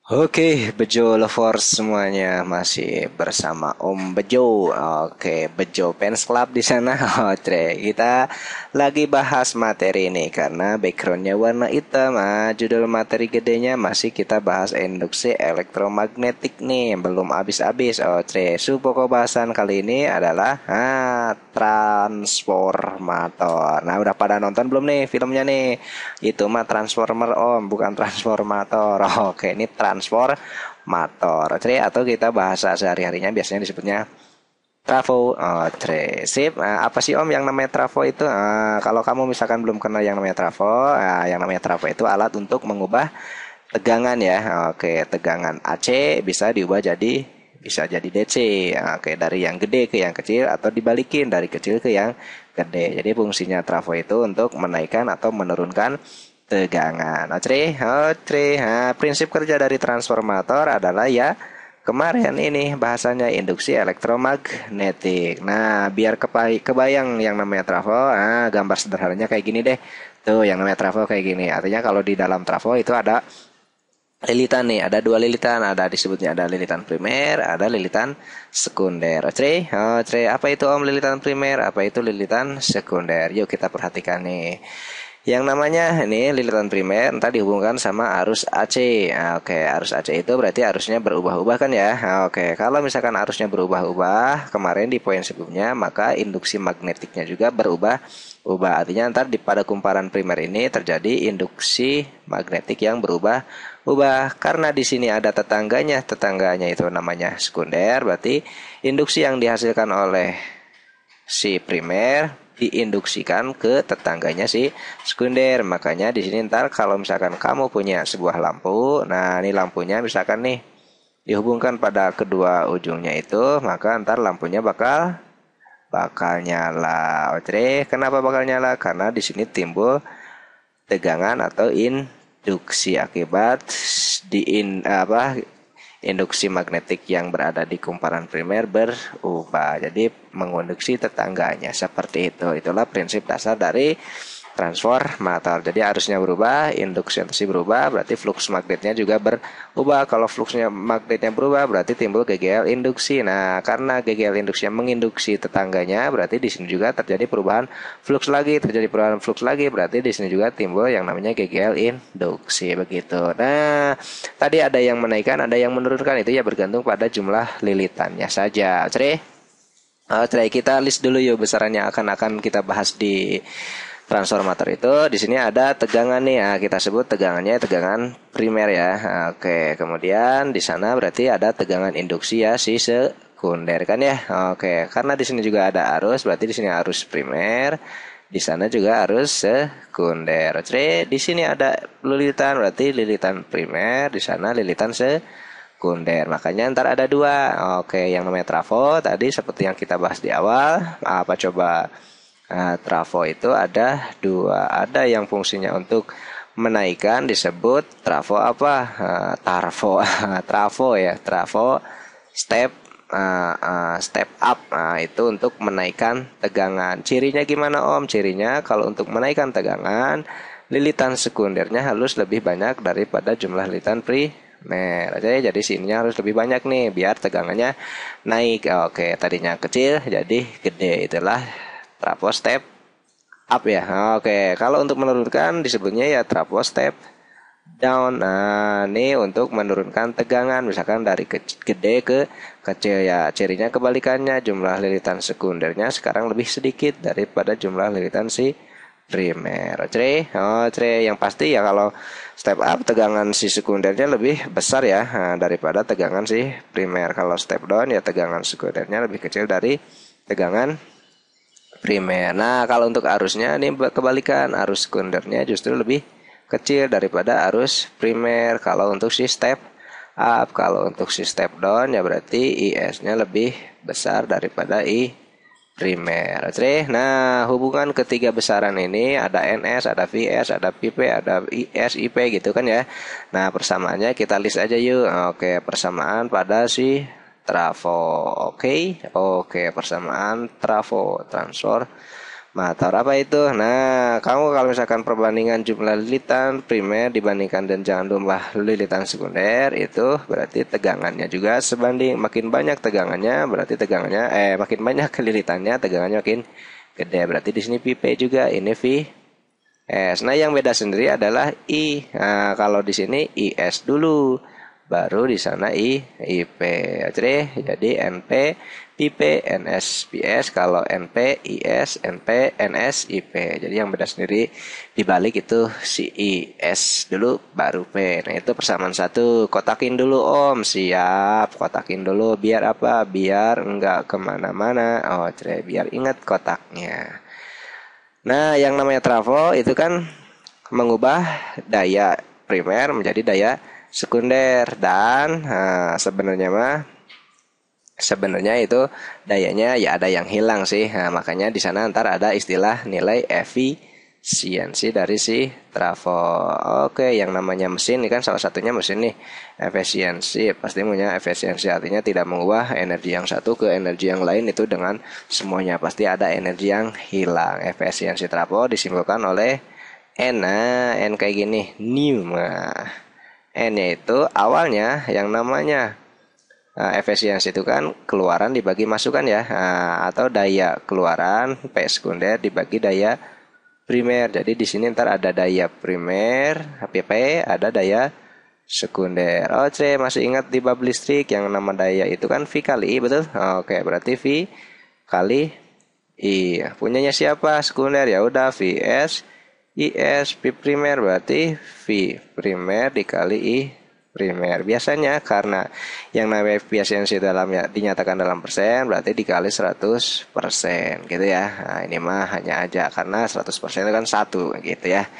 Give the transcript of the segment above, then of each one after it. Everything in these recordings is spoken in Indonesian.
Oke, Bejo lovers semuanya masih bersama Om Bejo. Oke, Bejo Fans Club di sana. Oke, kita lagi bahas materi ini karena backgroundnya warna hitam. Judul materi gedenya masih kita bahas induksi elektromagnetik nih, belum habis-habis. Oke, pokok bahasan kali ini adalah transformator. Nah, udah pada nonton belum nih filmnya nih? Itu mah transformer Om, bukan transformator. Oke, ini transformator. Atau kita bahasa sehari-harinya biasanya disebutnya trafo. Sip. Apa sih Om yang namanya trafo itu? Kalau kamu misalkan belum kenal yang namanya trafo, yang namanya trafo itu alat untuk mengubah tegangan ya. Oke, tegangan AC bisa jadi DC. Oke, dari yang gede ke yang kecil atau dibalikin dari kecil ke yang gede. Jadi fungsinya trafo itu untuk menaikkan atau menurunkan tegangan. Oke, oke. Nah, prinsip kerja dari transformator adalah ya kemarin ini bahasanya induksi elektromagnetik. Nah, biar kebayang yang namanya trafo, gambar sederhananya kayak gini deh. Tuh, yang namanya trafo kayak gini. Artinya kalau di dalam trafo itu ada lilitan nih, ada dua lilitan, ada disebutnya ada lilitan primer, ada lilitan sekunder. Oke, oke, apa itu Om lilitan primer? Apa itu lilitan sekunder? Yuk kita perhatikan nih. Yang namanya ini lilitan primer ntar dihubungkan sama arus AC. Oke, arus AC itu berarti arusnya berubah-ubah kan ya. Oke, kalau misalkan arusnya berubah-ubah, kemarin di poin sebelumnya, maka induksi magnetiknya juga berubah-ubah. Artinya ntar pada kumparan primer ini terjadi induksi magnetik yang berubah-ubah. Karena di sini ada tetangganya itu namanya sekunder, berarti induksi yang dihasilkan oleh si primer diinduksikan ke tetangganya si sekunder. Makanya di sini ntar kalau misalkan kamu punya sebuah lampu, nah ini lampunya misalkan nih dihubungkan pada kedua ujungnya itu, maka ntar lampunya bakal bakal nyala. Oke, kenapa bakal nyala? Karena di sini timbul tegangan atau induksi akibat induksi magnetik yang berada di kumparan primer berubah. Jadi menginduksi tetangganya seperti itu. Itulah prinsip dasar dari transformator. Jadi arusnya berubah, induksinya berubah, berarti flux magnetnya juga berubah. Kalau fluxnya magnetnya berubah, berarti timbul GGL induksi. Nah, karena GGL induksi yang menginduksi tetangganya, berarti di sini juga terjadi perubahan flux lagi, berarti di sini juga timbul yang namanya GGL induksi begitu. Nah, tadi ada yang menaikkan, ada yang menurunkan, itu ya bergantung pada jumlah lilitannya saja. Oke, kita list dulu yuk besarannya akan kita bahas di transformator itu. Di sini ada tegangan nih, kita sebut tegangannya tegangan primer ya. Oke, kemudian di sana berarti ada tegangan induksi ya si sekunder kan ya. Oke, karena di sini juga ada arus, berarti di sini arus primer, di sana juga arus sekunder. Oke, di sini ada lilitan, berarti lilitan primer, di sana lilitan sekunder. Makanya ntar ada dua. Oke, yang namanya trafo tadi seperti yang kita bahas di awal. Apa coba? Trafo itu ada dua, ada yang fungsinya untuk menaikkan disebut trafo apa? Tarfo, trafo ya, trafo step step up. Itu untuk menaikkan tegangan. Cirinya gimana Om? Cirinya kalau untuk menaikkan tegangan, lilitan sekundernya harus lebih banyak daripada jumlah lilitan primer. Jadi sininya harus lebih banyak nih biar tegangannya naik. Oke, tadinya kecil jadi gede. Itulah trafo step up ya. Oke, kalau untuk menurunkan disebutnya ya trafo step down. Nah, ini untuk menurunkan tegangan misalkan dari gede ke kecil ya. Cirinya kebalikannya, jumlah lilitan sekundernya sekarang lebih sedikit daripada jumlah lilitan si primer. Oke, yang pasti ya kalau step up tegangan si sekundernya lebih besar ya daripada tegangan si primer. Kalau step down ya tegangan sekundernya lebih kecil dari tegangan primer. Nah, kalau untuk arusnya ini kebalikan, arus sekundernya justru lebih kecil daripada arus primer. Kalau untuk si step up, kalau untuk si step down ya berarti IS-nya lebih besar daripada I primer. Oke, nah hubungan ketiga besaran ini ada NS, ada VS, ada PP, ada IS, IP gitu kan ya. Nah, persamaannya kita list aja yuk. Oke, persamaan pada si trafo. Oke, persamaan trafo transformator transformator. Apa itu? Nah, kamu kalau misalkan perbandingan jumlah lilitan primer dibandingkan dengan jumlah lilitan sekunder, itu berarti tegangannya juga sebanding. Makin banyak tegangannya berarti tegangannya makin banyak lilitannya, tegangannya makin gede. Berarti di sini P juga, ini VS. Nah, yang beda sendiri adalah I. Nah, kalau di sini IS dulu, baru di sana IP. Jadi NP IP NS PS, kalau NP IS NP NS IP. Jadi yang beda sendiri dibalik itu si IS dulu baru P. Nah, itu persamaan satu. Kotakin dulu Om. Siap, kotakin dulu biar apa? Biar enggak kemana-mana. Biar ingat kotaknya. Nah, yang namanya trafo itu kan mengubah daya primer menjadi daya sekunder, dan sebenarnya itu dayanya ya ada yang hilang sih. Nah, makanya di sana ntar ada istilah nilai efisiensi dari si trafo. Oke, yang namanya mesin ini kan salah satunya mesin nih. Efisiensi pasti punya efisiensi, artinya tidak mengubah energi yang satu ke energi yang lain itu dengan semuanya. Pasti ada energi yang hilang. Efisiensi trafo disimbolkan oleh N. Nah, N kayak gini, new. N-nya itu awalnya yang namanya efisiensi itu kan keluaran dibagi masukan ya, atau daya keluaran P sekunder dibagi daya primer. Jadi di sini ntar ada daya primer PP, ada daya sekunder. Masih ingat di bab listrik yang nama daya itu kan V kali I, betul? Oke, berarti V kali I. Punyanya siapa? Sekunder, ya udah VS IS P primer, berarti V primer dikali I primer. Biasanya karena yang namanya efisiensi dinyatakan dalam persen, berarti dikali 100% gitu ya. Nah, ini mah hanya aja karena 100% itu kan 1 gitu ya.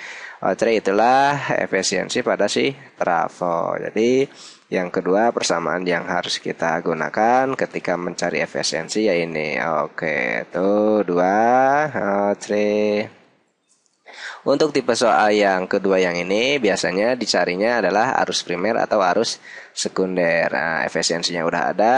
Itulah efisiensi pada si trafo. Jadi yang kedua persamaan yang harus kita gunakan ketika mencari efisiensi ya ini. Oke, tuh 2. Untuk tipe soal yang kedua yang ini biasanya dicarinya adalah arus primer atau arus sekunder. Nah, efisiensinya udah ada,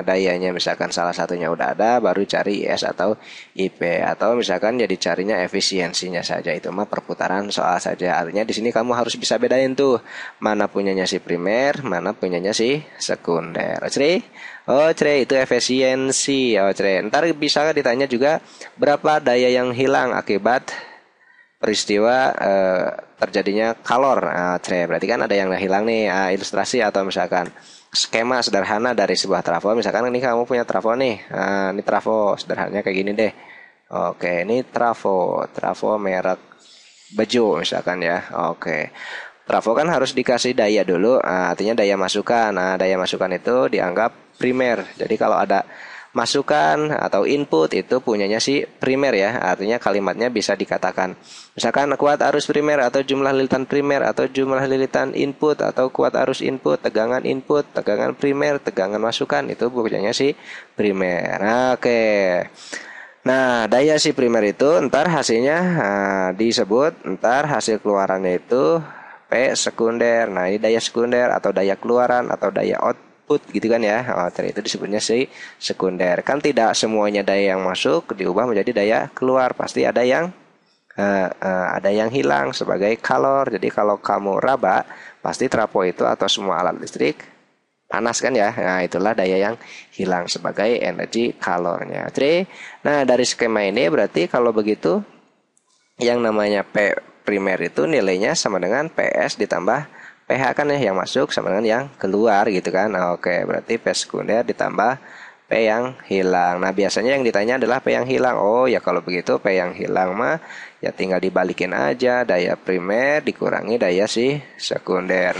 dayanya misalkan salah satunya udah ada, baru cari IS atau IP. Atau misalkan ya dicarinya efisiensinya saja, itu mah perputaran soal saja. Artinya di sini kamu harus bisa bedain tuh mana punyanya si primer, mana punyanya si sekunder. Itu efisiensi. Ntar bisa ditanya juga berapa daya yang hilang akibat peristiwa terjadinya kalor. Berarti kan ada yang hilang nih. Ilustrasi atau misalkan skema sederhana dari sebuah trafo. Misalkan ini kamu punya trafo nih. Ini trafo sederhananya kayak gini deh. Oke, ini trafo merek Bejo misalkan ya. Oke, trafo kan harus dikasih daya dulu. Artinya daya masukan. Nah, daya masukan itu dianggap primer. Jadi kalau ada masukan atau input itu punyanya si primer ya. Artinya kalimatnya bisa dikatakan misalkan kuat arus primer atau jumlah lilitan primer atau jumlah lilitan input atau kuat arus input, tegangan primer, tegangan masukan, itu punyanya si primer. Oke. Nah, daya si primer itu ntar hasilnya disebut, ntar hasil keluarannya itu P sekunder. Nah, ini daya sekunder atau daya keluaran atau daya output gitu kan ya. Itu disebutnya si sekunder. Kan tidak semuanya daya yang masuk diubah menjadi daya keluar, pasti ada yang hilang sebagai kalor. Jadi kalau kamu raba, pasti trafo itu atau semua alat listrik panas kan ya. Nah, itulah daya yang hilang sebagai energi kalornya. Nah, dari skema ini berarti kalau begitu yang namanya P primer itu nilainya sama dengan PS ditambah PH kan ya, yang masuk sama dengan yang keluar gitu kan. Oke, berarti P sekunder ditambah P yang hilang. Nah, biasanya yang ditanya adalah P yang hilang. Ya kalau begitu P yang hilang mah ya tinggal dibalikin aja, daya primer dikurangi daya si sekunder.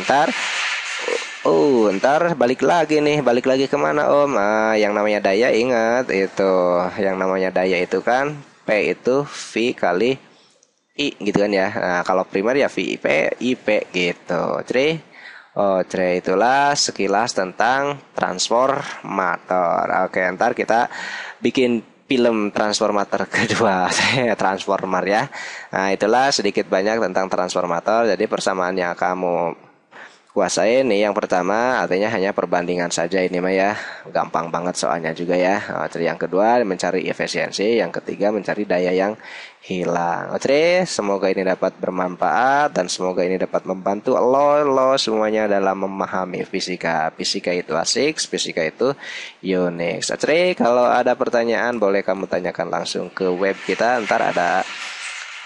Ntar balik lagi kemana Om? Yang namanya daya ingat itu, yang namanya daya itu kan P itu V kali I gitu kan ya. Nah, kalau primer ya VIP IP gitu. Itulah sekilas tentang transformator. Oke, ntar kita bikin film transformator kedua. Transformer ya. Nah, itulah sedikit banyak tentang transformator. Jadi persamaan yang kamu kuasain nih yang pertama artinya hanya perbandingan saja ini mah ya. Gampang banget soalnya juga ya. Oke, yang kedua mencari efisiensi, yang ketiga mencari daya yang hilang. Oke, semoga ini dapat bermanfaat dan semoga ini dapat membantu lo semuanya dalam memahami fisika. Fisika itu asik, fisika itu unik. Oke, kalau ada pertanyaan boleh kamu tanyakan langsung ke web kita. Ntar ada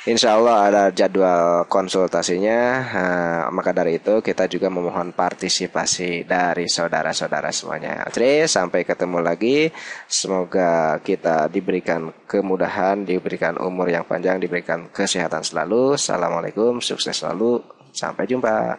Insya Allah ada jadwal konsultasinya. Maka dari itu kita juga memohon partisipasi dari saudara-saudara semuanya. Oke, sampai ketemu lagi. Semoga kita diberikan kemudahan, diberikan umur yang panjang, diberikan kesehatan selalu. Assalamualaikum, sukses selalu. Sampai jumpa.